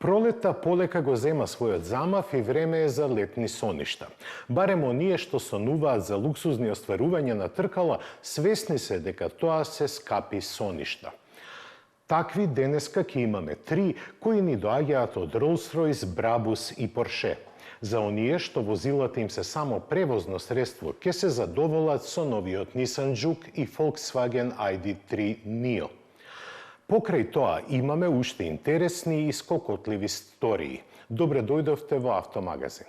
Пролетта полека го зема својот замав и време е за летни соништа. Барем оние што сонуваат за луксузни остварувања на тркала, свесни се дека тоа се скапи соништа. Такви денеска ќе имаме 3 кои ни доаѓаат од Rolls-Royce, Brabus и Porsche. За оние што возилата им се само превозно средство, ќе се задоволат со новиот Nissan Juke и Volkswagen ID3 Neo. Покрај тоа имаме уште интересни и скокотливи стории. Добре дојдовте во Автомагазин.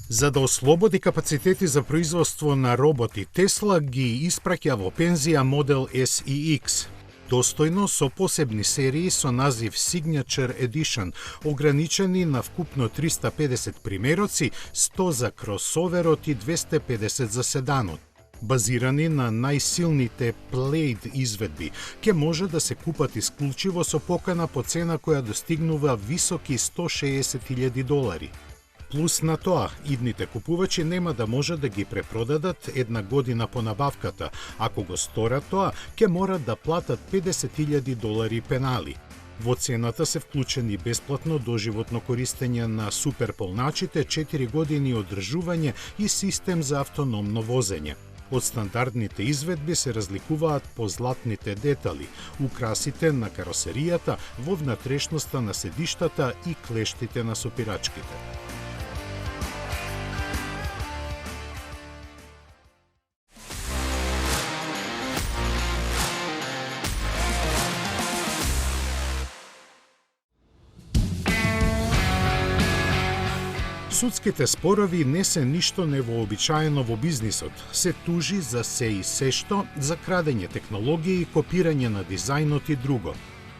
За да ослободи капацитети за производство на роботи, Тесла ги испраќа во пензија модел S и X. Достојно со посебни серии со назив Signature Edition, ограничени на вкупно 350 примероци, 100 за кросоверот и 250 за седанот. Базирани на најсилните Plaid изведби, ќе може да се купат исклучиво со покана по цена која достигнува високи $160,000. Плюс на тоа, идните купувачи нема да може да ги препродадат една година по набавката. Ако го сторат тоа, ќе морат да платат $50,000 пенали. Во цената се вклучени бесплатно доживотно користење на суперполначите, 4 години одржување и систем за автономно возење. Од стандардните изведби се разликуваат по златните детали, украсите на каросеријата, во внатрешноста на седиштата и клештите на сопирачките. Судските спорови не се ништо невообичаено во бизнисот. Се тужи за се и се што, за крадење технологија и копирање на дизајнот и друго.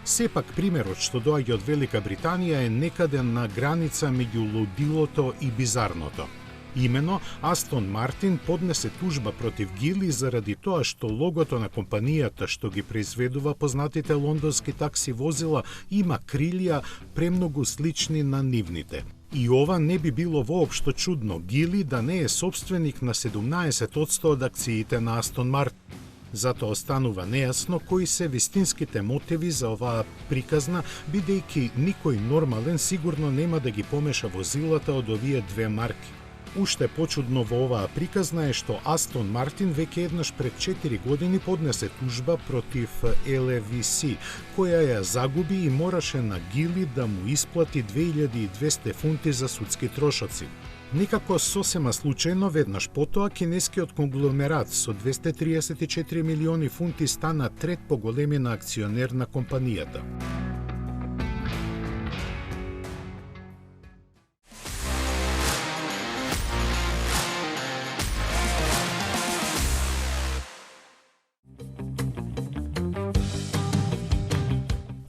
Сепак примерот што доаѓа од Велика Британија е некаде на граница меѓу лудилото и бизарното. Имено, Астон Мартин поднесе тужба против Гили заради тоа што логото на компанијата што ги произведува познатите лондонски такси возила има крилја премногу слични на нивните. И ова не би било воопшто чудно, Гили да не е собственик на 17% од акциите на Астон Мартин. Затоа останува нејасно кои се вистинските мотиви за оваа приказна, бидејќи никој нормален сигурно нема да ги помеша возилата од овие две марки. Уште почудно во оваа приказна е што Астон Мартин веќе еднаш пред 4 години поднесе тужба против LVC, која ја загуби и мораше на Гили да му исплати 2200 фунти за судски трошоци. Некако сосема случајно веднаш потоа кинескиот конгломерат со 234 милиони фунти стана трет по големина акционер на компанијата.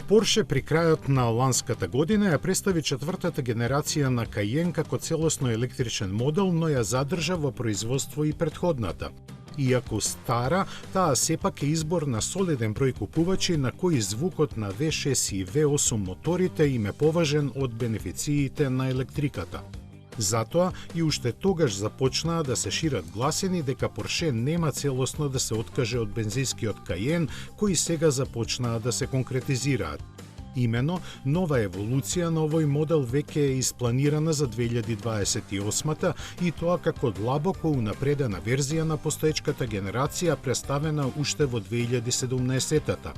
Porsche при крајот на ланската година ја представи четвртата генерација на Cayenne како целосно електричен модел, но ја задржа во производство и претходната. Иако стара, таа сепак е избор на солиден број купувачи на кои звукот на V6 и V8 моторите им е поважен од бенефициите на електриката. Затоа и уште тогаш започнаа да се шират гласини дека Porsche нема целосно да се откаже од бензинскиот Cayenne, кои сега започнаа да се конкретизираат. Имено, нова еволуција на овој модел веќе е испланирана за 2028-та и тоа како длабоко унапредена верзија на постоечката генерација представена уште во 2017-та.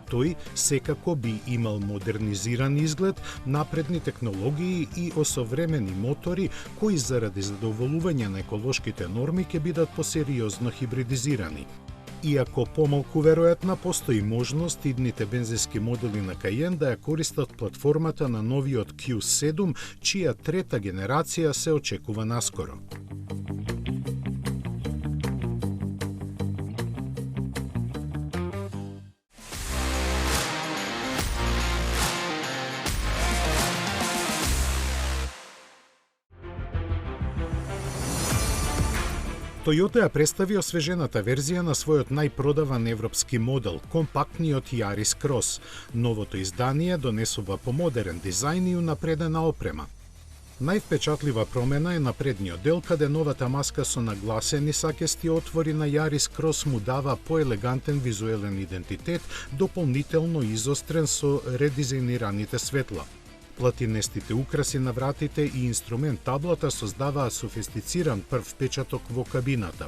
Тој секако би имал модернизиран изглед, напредни технологии и осовремени мотори кои заради задоволување на еколошките норми ќе бидат посериозно хибридизирани. Иако помалку веројатна, постои можност идните бензински модели на Cayenne да ја користат платформата на новиот Q7, чија трета генерација се очекува наскоро. Toyota ја представи освежената верзија на својот најпродаван европски модел, компактниот Yaris Cross. Новото издание донесува помодерен дизајн и унапредена опрема. Највпечатлива промена е на предниот дел, каде новата маска со нагласени сакести отвори на Yaris Cross му дава поелегантен визуелен идентитет, дополнително изострен со редизајнираните светла. Платинестите украси на вратите и инструмент таблата создаваат софистициран прв впечаток во кабината.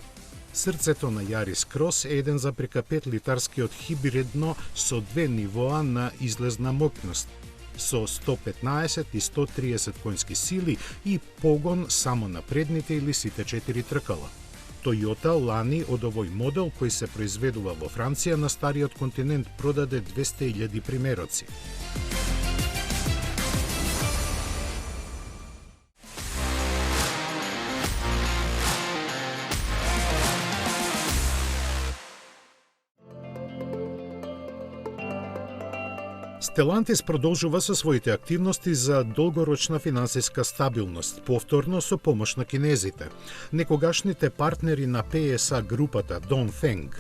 Срцето на Yaris Cross е 1,5 литарскиот хибридно со 2 нивоа на излезна моќност, со 115 и 130 конски сили и погон само на предните или сите 4 тркала. Toyota лани од овој модел кој се произведува во Франција на стариот континент продаде 200.000 примероци. Stellantis продолжува со своите активности за долгорочна финансиска стабилност, повторно со помош на кинезите, некогашните партнери на PSA групата Dongfeng.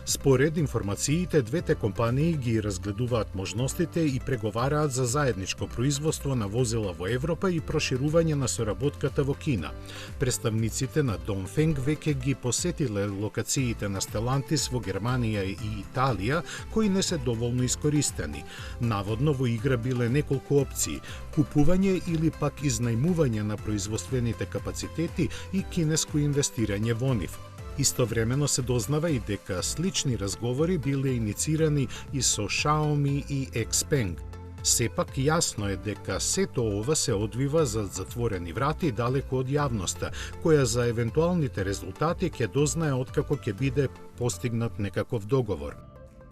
Според информациите, двете компании ги разгледуваат можностите и преговараат за заедничко производство на возила во Европа и проширување на соработката во Кина. Представниците на Dongfeng веќе ги посетиле локациите на Stellantis во Германија и Италија, кои не се доволно искористени. Наводно во игра биле неколку опции: купување или пак изнајмување на производствените капацитети и кинеско инвестирање во нив. Истовремено се дознава и дека слични разговори биле иницирани и со Xiaomi и Xpeng. Сепак јасно е дека сето ова се одвива за затворени врати далеко од јавноста, која за евентуалните резултати ќе дознае откако ќе биде постигнат некаков договор.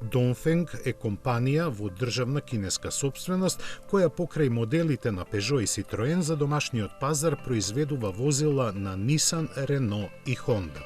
Dongfeng е компанија во државна кинеска сопственост, која покрај моделите на Peugeot и Citroen за домашниот пазар произведува возила на Nissan, Renault и Honda.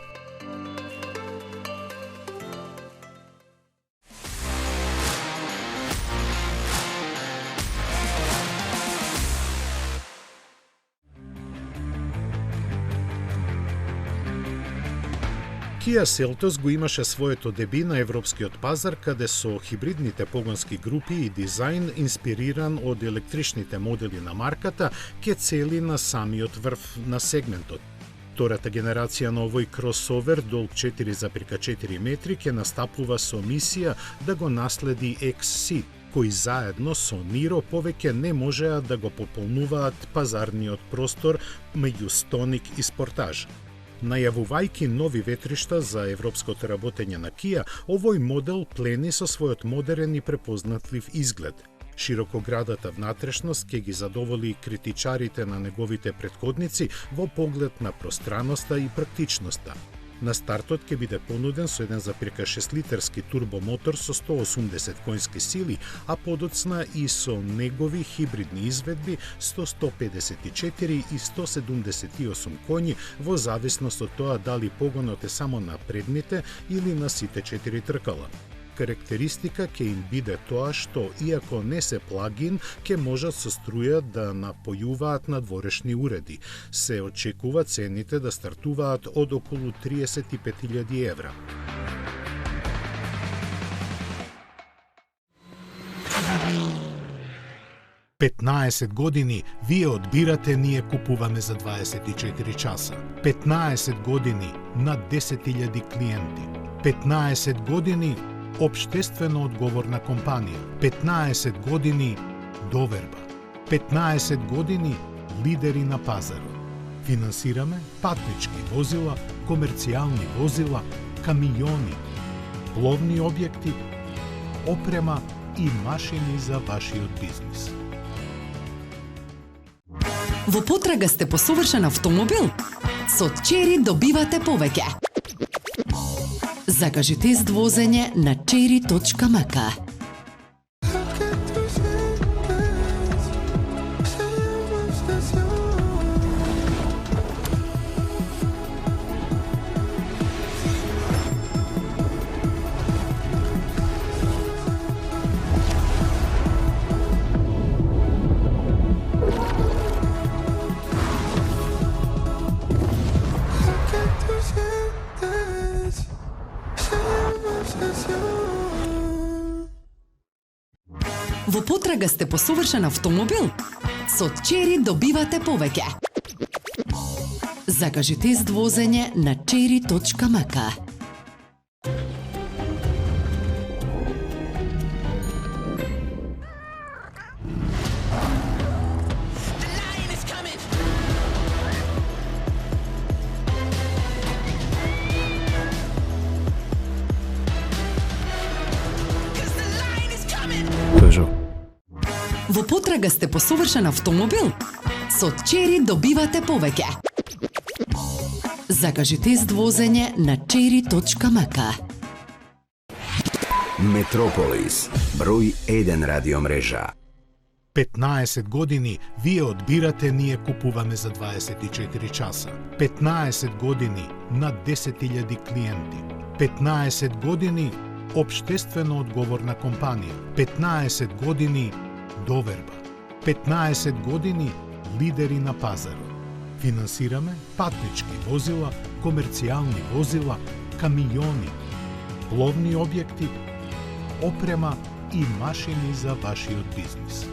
Kia Seltos го имаше своето деби на европскиот пазар, каде со хибридните погонски групи и дизајн инспириран од електричните модели на марката, ке цели на самиот врв на сегментот. Втората генерација на овој кросовер, долг 4,4 метри, ке настапува со мисија да го наследи XC, кои заедно со Niro повеќе не можеа да го пополнуваат пазарниот простор меѓу Stonic и Sportage. Најавувајќи нови ветришта за европското работење на Kia, овој модел плени со својот модерен и препознатлив изглед. Широкоградата внатрешност ќе ги задоволи критичарите на неговите претходници во поглед на пространоста и практичноста. На стартот ќе биде понуден со 1,6 литарски турбомотор со 180 конски сили, а подоцна и со негови хибридни изведби 154 и 178 коњи во зависност од тоа дали погонот е само на предните или на сите 4 тркала. Карактеристика ќе им биде тоа што, иако не се плагин, ќе можат со струја да напојуваат надворешни уреди. Се очекува цените да стартуваат од околу 35.000 евра. Петнаесет години вие одбирате, ние купуваме за 24 часа. 15 години над 10.000 клиенти. 15 години општествено одговорна компанија. 15 години доверба. 15 години лидери на пазарот. Финансираме патнички возила, комерцијални возила, камиони, пловни објекти, опрема и машини за вашиот бизнис. Во потрага сте по совршен автомобил? Со Chery добивате повеќе. Закажи тест возење на chery.mk. Во потрага сте по совршен автомобил? Со Чери добивате повеќе. Закажи тест возење на cherry.mk. Во потрага сте по совршен автомобил? Со Чери добивате повеќе. Закажи тест возење на cherry.mk. Метрополис, број 1 радиомрежа. 15 години вие одбирате, ние купуваме за 24 часа. 15 години над 10.000 клиенти. 15 години општествено одговорна компанија. 15 години доверба. 15 години лидери на пазарот. Финансираме патнички возила, комерцијални возила, камиони, пловни објекти, опрема и машини за вашиот бизнис.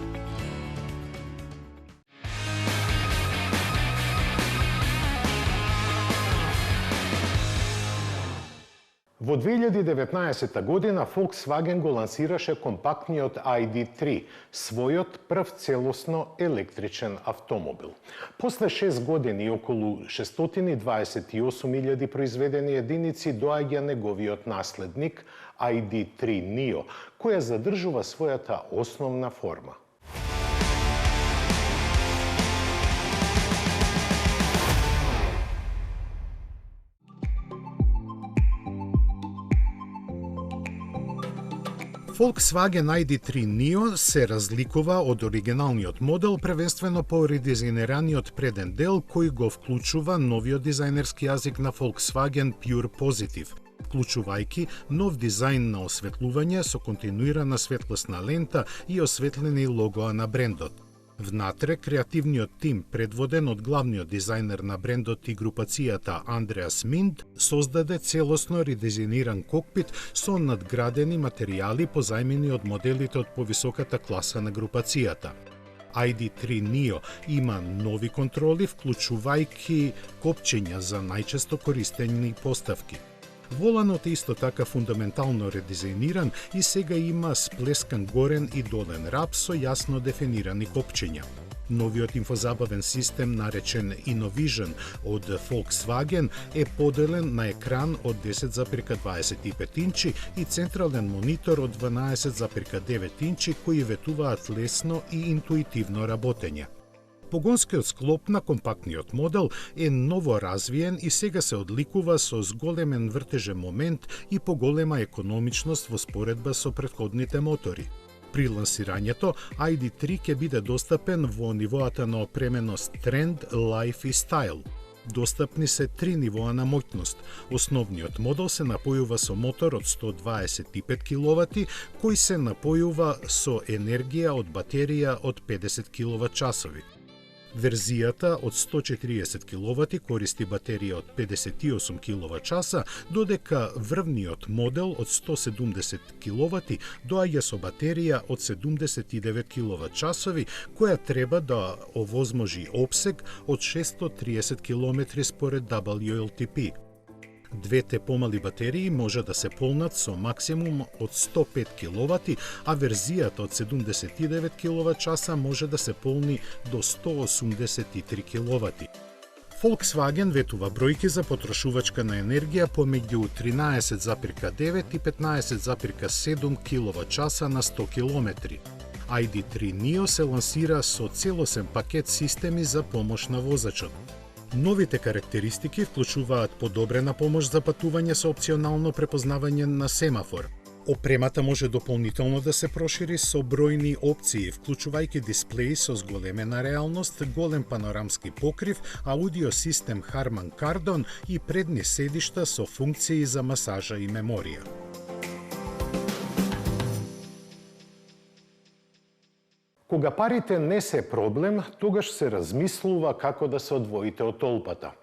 Во 2019 година Volkswagen го лансираше компактниот ID3, својот прв целосно електричен автомобил. После 6 години и околу 628.000 произведени единици доаѓа неговиот наследник ID3 Neo, која задржува својата основна форма. Volkswagen ID3 Neo се разликува од оригиналниот модел првенствено по редизајнираниот преден дел кој го вклучува новиот дизајнерски јазик на Volkswagen Pure Positive, вклучувајќи нов дизајн на осветлување со континуирана светлосна лента и осветлени логоа на брендот. Внатре, креативниот тим, предводен од главниот дизајнер на брендот и групацијата Андреас Минд, создаде целосно редизајниран кокпит со надградени материјали позајмени од моделите од повисоката класа на групацијата. ID3 Neo има нови контроли, вклучувајќи копчења за најчесто користени поставки. Воланот е исто така фундаментално редизајниран и сега има сплескан горен и долен рап со јасно дефинирани копчења. Новиот инфозабавен систем, наречен InnoVision од Volkswagen, е поделен на екран од 10,25 инчи и централен монитор од 12,9 инчи кои ветуваат лесно и интуитивно работење. Погонскиот склоп на компактниот модел е ново развиен и сега се одликува со зголемен вртежен момент и поголема економичност во споредба со претходните мотори. При лансирањето, ID3 ќе биде достапен во нивоата на опременост Trend, Life и Style. Достапни се 3 нивоа на моќност. Основниот модел се напојува со мотор од 125 киловати, кој се напојува со енергија од батерија од 50 киловат-часови. Верзијата од 140 киловати користи батерија од 58 киловат-часа, додека врвниот модел од 170 киловати доаѓа со батерија од 79 киловат-часови, која треба да овозможи опсег од 630 километри според WLTP. Двете помали батерии може да се полнат со максимум од 105 киловати, а верзијата од 79 киловат-часа може да се полни до 183 киловати. Volkswagen ветува бројки за потрошувачка на енергија помеѓу 13,9 и 15,7 киловат-часа на 100 километри. ID3 Neo се лансира со целосен пакет системи за помош на возачот. Новите карактеристики вклучуваат подобрена помош за патување со опционално препознавање на семафор. Опремата може дополнително да се прошири со бројни опции, вклучувајќи дисплеи со зголемена реалност, голем панорамски покрив, аудио систем Harman Kardon и предни седишта со функции за масажа и меморија. Кога парите не се проблем, тогаш се размислува како да се одвоите од толпата.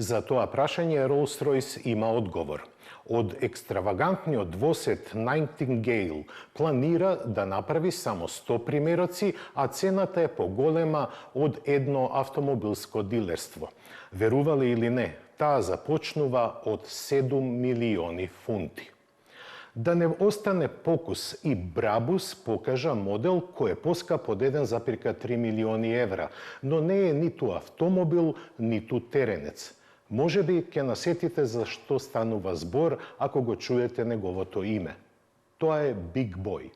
За тоа прашање Rolls-Royce има одговор. Од екстравагантниот двосет Nightingale планира да направи само 100 примероци, а цената е поголема од едно автомобилско дилерство. Верували или не, таа започнува од 7 милиони фунти. Да не остане покус, и Brabus покажа модел кој е поскап од 1,3 милиони евра, но не е ниту автомобил, ниту теренец. Може би ќе насетите за што станува збор ако го чуете неговото име. Тоа е Big Boy.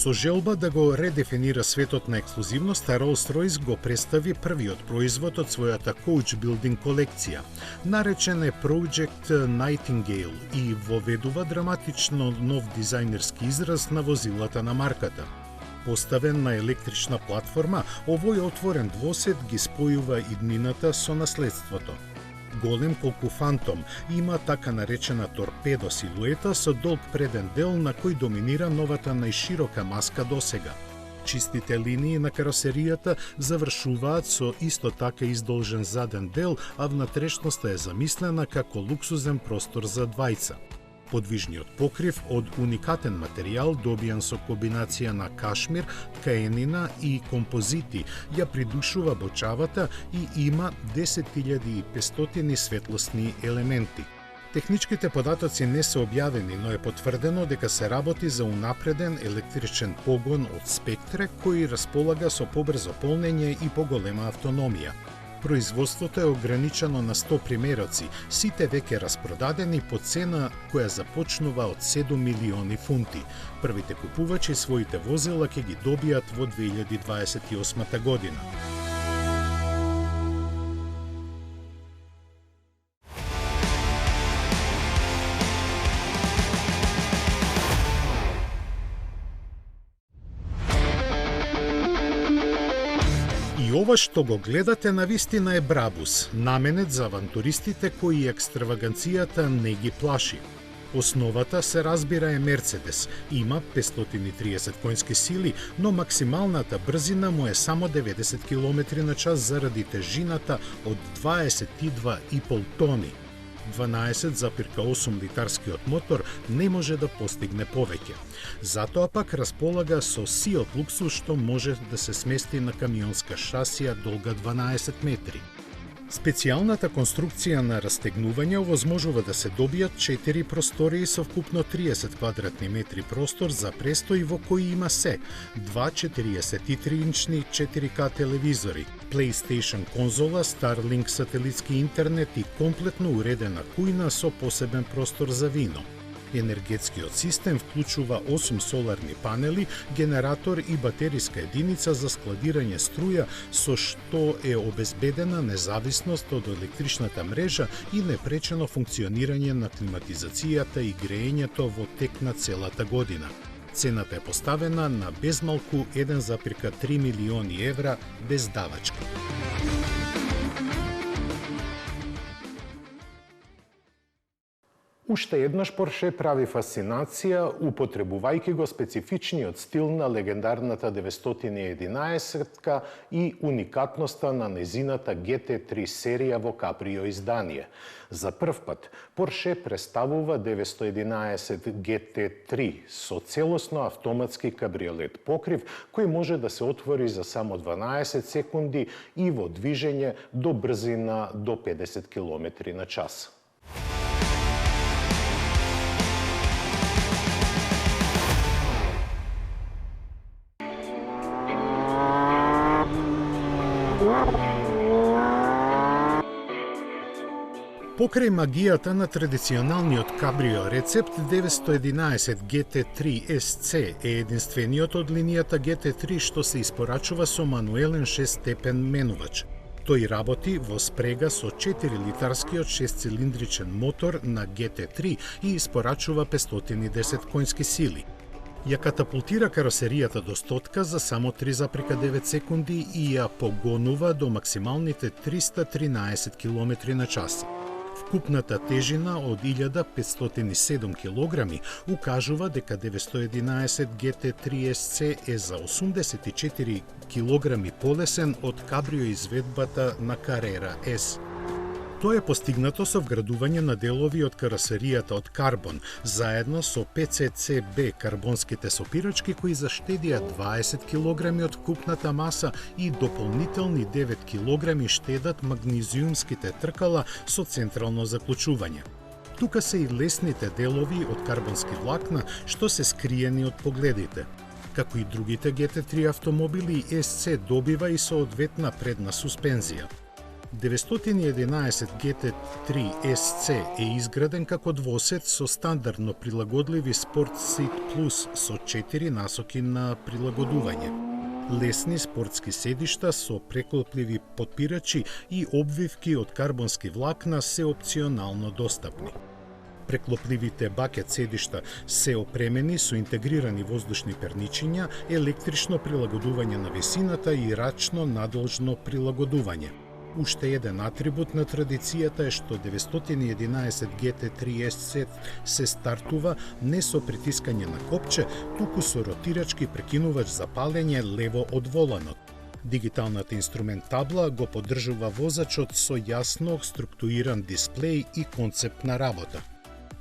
Со желба да го редефинира светот на ексклузивност, Rolls-Royce го представи првиот производ од својата Coach Building колекција. Наречен е Project Nightingale и воведува драматично нов дизајнерски израз на возилата на марката. Поставен на електрична платформа, овој отворен двосет ги спојува иднината со наследството. Голем колку Фантом, има така наречена торпедо силуета со долг преден дел на кој доминира новата најширока маска досега. Чистите линии на каросеријата завршуваат со исто така издолжен заден дел, а внатрешноста е замислена како луксузен простор за двајца. Подвижниот покрив од уникатен материјал добијан со комбинација на кашмир, ткаенина и композити ја придушува бочавата и има 10.500 светлосни елементи. Техничките податоци не се објавени, но е потврдено дека се работи за унапреден електричен погон од Spectre кој располага со побрзо полнење и поголема автономија. Производството е ограничено на 100 примероци, сите веќе распродадени по цена која започнува од 7 милиони фунти. Првите купувачи своите возила ќе ги добијат во 2028 година. И ова што го гледате навистина е Brabus, наменет за авантуристите кои екстраваганцијата не ги плаши. Основата се разбира е Мерцедес, има 530 конски сили, но максималната брзина му е само 90 км на час заради тежината од 22,5 тони. 12,8 литарскиот мотор не може да постигне повеќе. Затоа пак располага со сиот луксус што може да се смести на камионска шасија долга 12 метри. Специјалната конструкција на растегнување овозможува да се добијат 4 простории со вкупно 30 квадратни метри простор за престој во кој има се 2 43-инчни 4K телевизори, PlayStation конзола, Starlink сателитски интернет и комплетно уредена кујна со посебен простор за вино. Енергетскиот систем вклучува 8 соларни панели, генератор и батериска единица за складирање струја, со што е обезбедена независност од електричната мрежа и непречено функционирање на климатизацијата и греењето во тек на целата година. Цената е поставена на безмалку 1,3 милиони евра без давачки. Уште еднаш Порше прави фасцинација употребувајќи го специфичниот стил на легендарната 911-ка и уникатноста на незината GT3 серија во каприо издание. За прв пат Порше представува 911 GT3 со целосно автоматски кабриолет покрив кој може да се отвори за само 12 секунди и во движење до брзина до 50 км на час. Покрај магијата на традиционалниот кабрио рецепт, 911 GT3 SC е единствениот од линијата GT3 што се испорачува со мануелен 6-степен менувач. Тој работи во спрега со 4-литарскиот 6-цилиндричен мотор на GT3 и испорачува 510 конски сили. Ја катапултира каросеријата до стотка за само 3,9 секунди и ја погонува до максималните 313 км на час. Вкупната тежина од 1507 кг укажува дека 911 GT3 SC е за 84 кг полесен од кабрио изведбата на Carrera S. Тоа е постигнато со вградување на делови од каросеријата од карбон, заедно со PCCB карбонските сопирачки кои заштедија 20 кг од вкупната маса и дополнителни 9 кг штедат магнезиумските тркала со централно заклучување. Тука се и лесните делови од карбонски влакна што се скриени од погледите. Како и другите GT3 автомобили, SC добива и соодветна предна суспензија. 911 GT3 SC е изграден како двосет со стандардно прилагодливи Sport Seat Plus со 4 насоки на прилагодување. Лесни спортски седишта со преклопливи потпирачи и обвивки од карбонски влакна се опционално достапни. Преклопливите бакет седишта се опремени со интегрирани воздушни перничиња, електрично прилагодување на висината и рачно надолжно прилагодување. Уште еден атрибут на традицијата е што 911 GT3 SC се стартува не со притискање на копче, туку со ротирачки прекинувач за палење лево од воланот. Дигиталната инструмент табла го поддржува возачот со јасно структуриран дисплеј и концептна работа.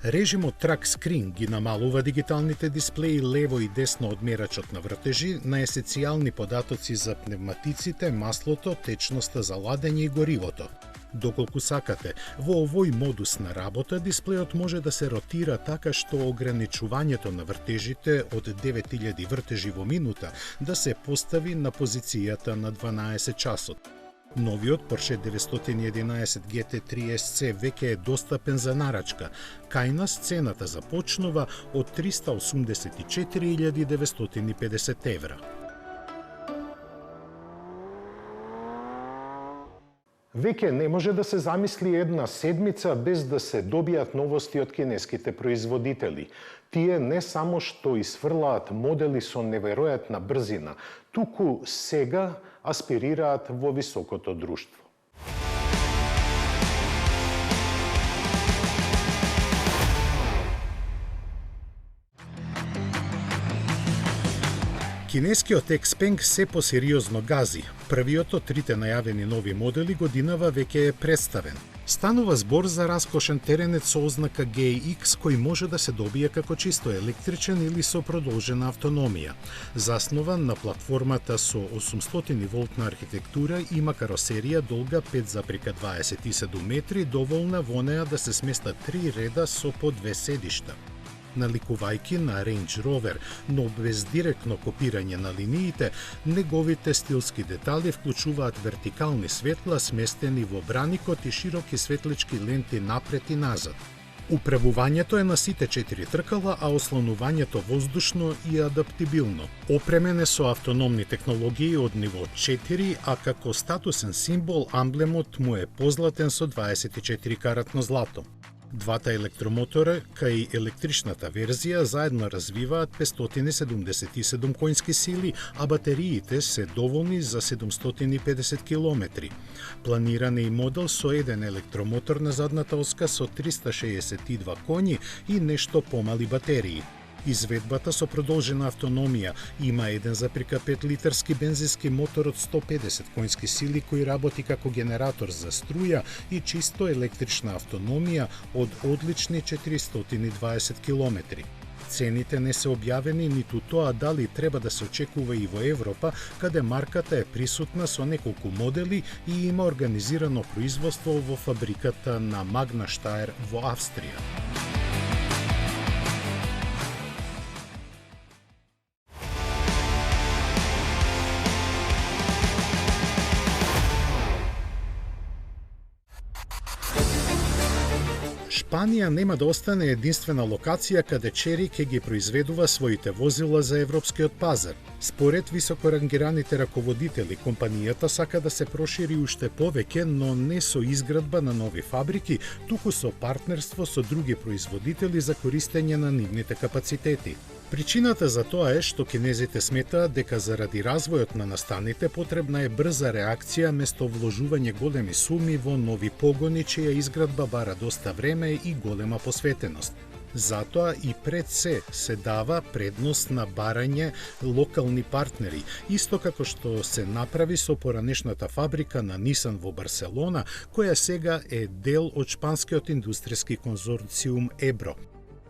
Режимот Track Screen ги намалува дигиталните дисплеи лево и десно од мерачот на вртежи на есенцијални податоци за пневматиците, маслото, течноста за ладење и горивото. Доколку сакате, во овој модус на работа дисплејот може да се ротира така што ограничувањето на вртежите од 9000 вртежи во минута да се постави на позицијата на 12 часот. Новиот Porsche 911 GT3 SC веќе е достапен за нарачка. Кај нас цената започнува од 384.950 евра. Веќе не може да се замисли една седмица без да се добијат новости од кинеските производители. Тие не само што изфрлаат модели со неверојатна брзина, туку сега аспирираат во високото друштво. Кинескиот Xpeng се посериозно гази. Првиот од трите најавени нови модели годинава веќе е представен. Станува збор за раскошен теренец со ознака GX кој може да се добие како чисто електричен или со продолжена автономија. Заснован на платформата со 800 волтна архитектура, има каросерија долга 5,27 метри, доволна во неа да се сместат 3 реда со по 2 седишта. Наликувајќи на Range Rover, но без директно копирање на линиите, неговите стилски детали вклучуваат вертикални светла сместени во браникот и широки светлички ленти напред и назад. Управувањето е на сите 4 тркала, а ослонувањето воздушно и адаптибилно. Опремен е со автономни технологии од ниво 4, а како статусен символ амблемот му е позлатен со 24 каратно злато. Двата електромотора, кај електричната верзија, заедно развиваат 577 коњски сили, а батериите се доволни за 750 км. Планиран е и модел со еден електромотор на задната оска со 362 коњи и нешто помали батерии. Изведбата со продолжена автономија има 1,5 литарски бензински мотор од 150 коњски сили кој работи како генератор за струја и чисто електрична автономија од одлични 420 км. Цените не се објавени, ниту тоа дали треба да се очекува и во Европа, каде марката е присутна со неколку модели и има организирано производство во фабриката на Magna Steyr во Австрија. Шпанија нема да остане единствена локација каде Chery ќе ги произведува своите возила за европскиот пазар. Според високорангираните раководители, компанијата сака да се прошири уште повеќе, но не со изградба на нови фабрики, туку со партнерство со други производители за користење на нивните капацитети. Причината за тоа е што кинезите сметаат дека заради развојот на настаните потребна е брза реакција место вложување големи суми во нови погони чија изградба бара доста време и голема посветеност. Затоа и пред се дава предност на барање локални партнери, исто како што се направи со поранешната фабрика на Nissan во Барселона, која сега е дел од шпанскиот индустријски конзорциум Ebro.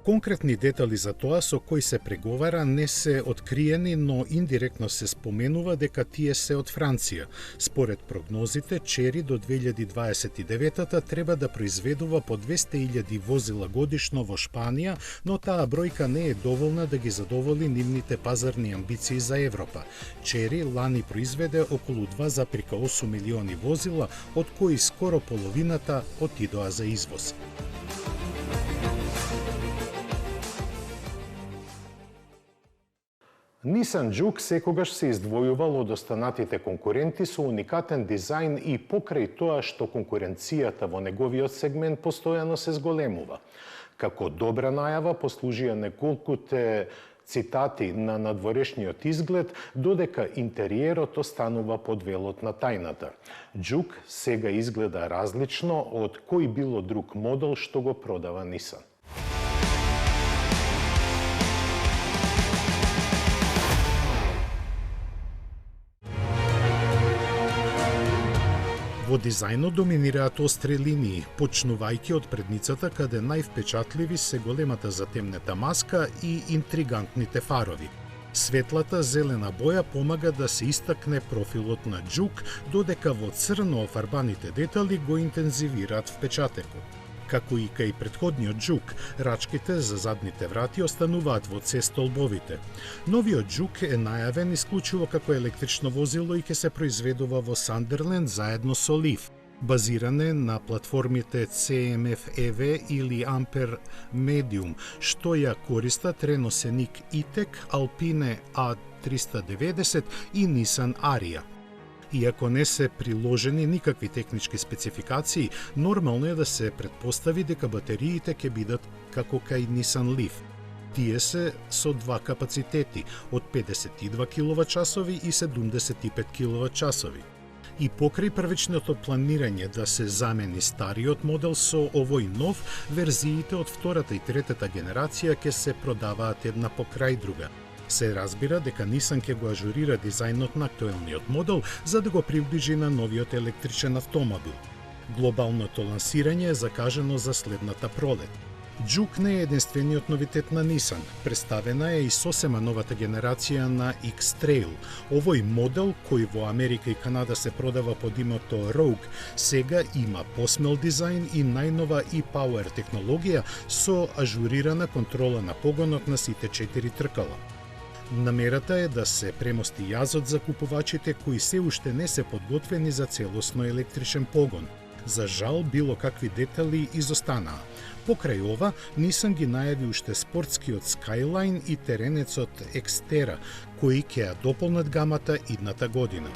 Конкретни детали за тоа со кои се преговара не се откриени, но индиректно се споменува дека тие се од Франција. Според прогнозите, Chery до 2029 треба да произведува по 200.000 возила годишно во Шпанија, но таа бројка не е доволна да ги задоволи нивните пазарни амбиции за Европа. Chery лани произведе околу 2,8 милиони возила, од кои скоро половината отидоа за извоз. Nissan Juke секогаш се издвојувал од останатите конкуренти со уникатен дизајн и покрај тоа што конкуренцијата во неговиот сегмент постојано се зголемува. Како добра најава послужија неколкуте цитати на надворешниот изглед, додека интериерот останува под велот на тајната. Juke сега изгледа различно од кој било друг модел што го продава Nissan. Во дизајнот доминираат остри линии, почнувајќи од предницата каде највпечатливи се големата затемнета маска и интригантните фарови. Светлата зелена боја помага да се истакне профилот на Juke, додека во црно офарбаните детали го интензивираат впечатекот. Како и кај претходниот Juke, рачките за задните врати остануваат во C-столбовите. Новиот Juke е најавен исклучиво како електрично возило и ќе се произведува во Сандерленд заедно со Leaf. Базиране на платформите CMF-EV или Ampere Medium, што ја користат Renault Scenic E-Tech, Alpine A390 и Nissan Ariya. Иако не се приложени никакви технички спецификации, нормално е да се претпостави дека батериите ќе бидат како кај Nissan Leaf. Тие се со два капацитети, од 52 киловат-часови и 75 киловат-часови. И покрај првичното планирање да се замени стариот модел со овој нов, верзиите од втората и третата генерација ќе се продаваат една покрај друга. Се разбира дека Nissan ќе го ажурира дизајнот на актуелниот модел за да го приближи на новиот електричен автомобил. Глобалното лансирање е закажано за следната пролет. Juke не е единствениот новитет на Nissan. Представена е и сосема новата генерација на X-Trail. Овој модел, кој во Америка и Канада се продава под името Rogue, сега има посмел дизајн и најнова e-Power технологија со ажурирана контрола на погонот на сите 4 тркала. Намерата е да се премости јазот за купувачите кои се уште не се подготвени за целосно електричен погон. За жал, било какви детали изостанаа. Покрај ова, Nissan ги најави уште спортскиот Skyline и теренецот Xterra, кои ќе ја дополнат гамата идната година.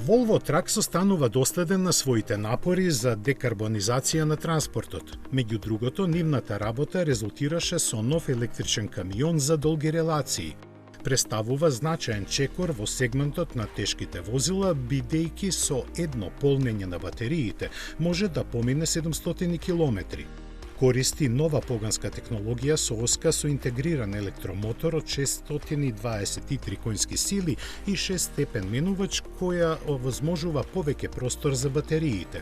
Volvo Trucks останува доследен на своите напори за декарбонизација на транспортот. Меѓу другото, нивната работа резултираше со нов електричен камион за долги релации. Представува значаен чекор во сегментот на тешките возила, бидејќи со едно полнење на батериите може да помине 700 километри. Користи нова погонска технологија со оска со интегриран електромотор од 623 конски сили и 6-степен менувач која овозможува повеќе простор за батериите.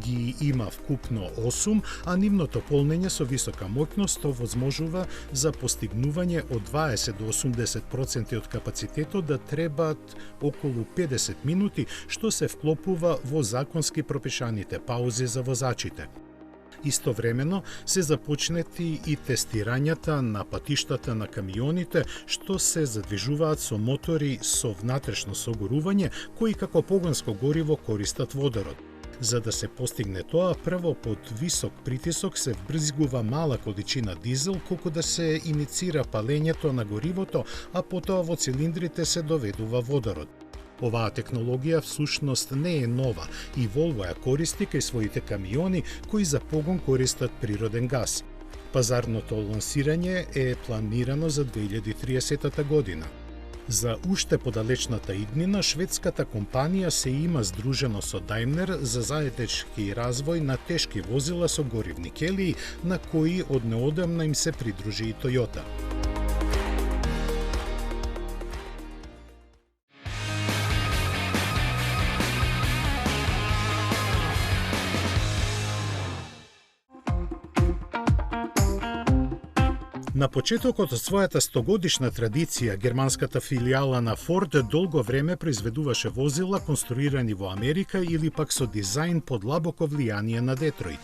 Ги има вкупно 8, а нивното полнење со висока моќност овозможува за постигнување од 20 до 80% од капацитетот да требаат околу 50 минути, што се вклопува во законски пропишаните паузи за возачите. Истовремено се започнети и тестирањата на патиштата на камионите што се задвижуваат со мотори со внатрешно согорување кои како погонско гориво користат водород. За да се постигне тоа, прво под висок притисок се вбрзгува мала количина дизел колку да се иницира палењето на горивото, а потоа во цилиндрите се доведува водород. Оваа технологија всушност не е нова и Volvo ја користи кај своите камиони кои за погон користат природен газ. Пазарното лансирање е планирано за 2030 година. За уште подалечната иднина, шведската компанија се има здружено со Daimler за заеднички развој на тешки возила со горивни келии, на кои од неодамна им се придружи и Toyota. На почетокот од својата 100-годишна традиција, германската филијала на Ford долго време произведуваше возила конструирани во Америка или пак со дизајн под длабоко влијание на Детройт.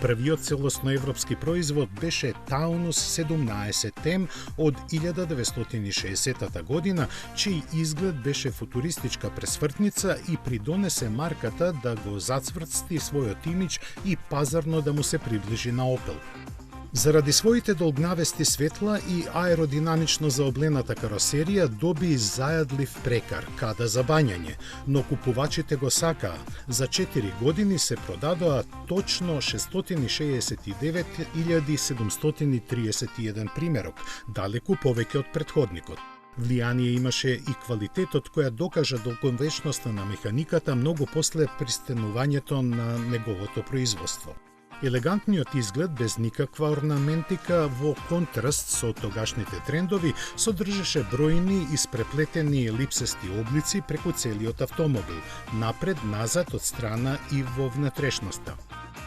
Првиот целосно европски производ беше Taunus 17M од 1960 година, чиј изглед беше футуристичка пресвртница и придонесе марката да го зацврсти својот имидж и пазарно да му се приближи на Opel. Заради своите долгнавести светла и аеродинамично заоблената каросерија доби зајадлив прекар, када за бањање, но купувачите го сакаа. За 4 години се продадоа точно 699.731 примерок, далеку повеќе од претходникот. Влијание имаше и квалитетот која докажа долговечноста на механиката многу после пристенувањето на неговото производство. Елегантниот изглед без никаква орнаментика во контраст со тогашните трендови содржеше бројни испреплетени елипсести облици преку целиот автомобил, напред, назад, од страна и во внатрешноста.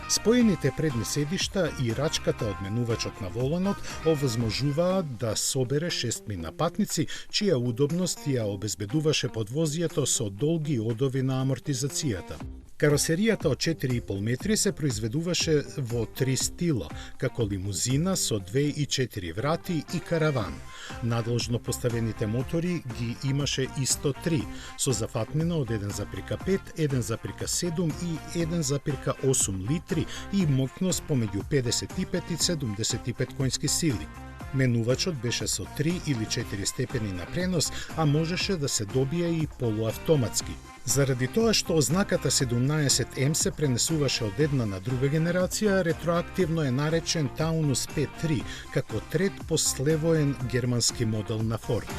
Споените предни седишта и рачката од менувачот на воланот овозможуваат да собере 6 патници, чија удобност ја обезбедуваше подвозието со долги одови на амортизацијата. Каросеријата од 4,5 метри се произведуваше во 3 стила, како лимузина со 2 и 4 врати и караван. Надлжно поставените мотори ги имаше исто 3, со зафатнина од 1,5, 1,7 и 1,8 литри и моќност помеѓу 55 и 75 конски сили. Менувачот беше со 3 или 4 степени на пренос, а можеше да се добие и полуавтоматски. Заради тоа што ознаката 17M се пренесуваше од една на друга генерација, ретроактивно е наречен Taunus P3, како трет последвоен германски модел на Ford.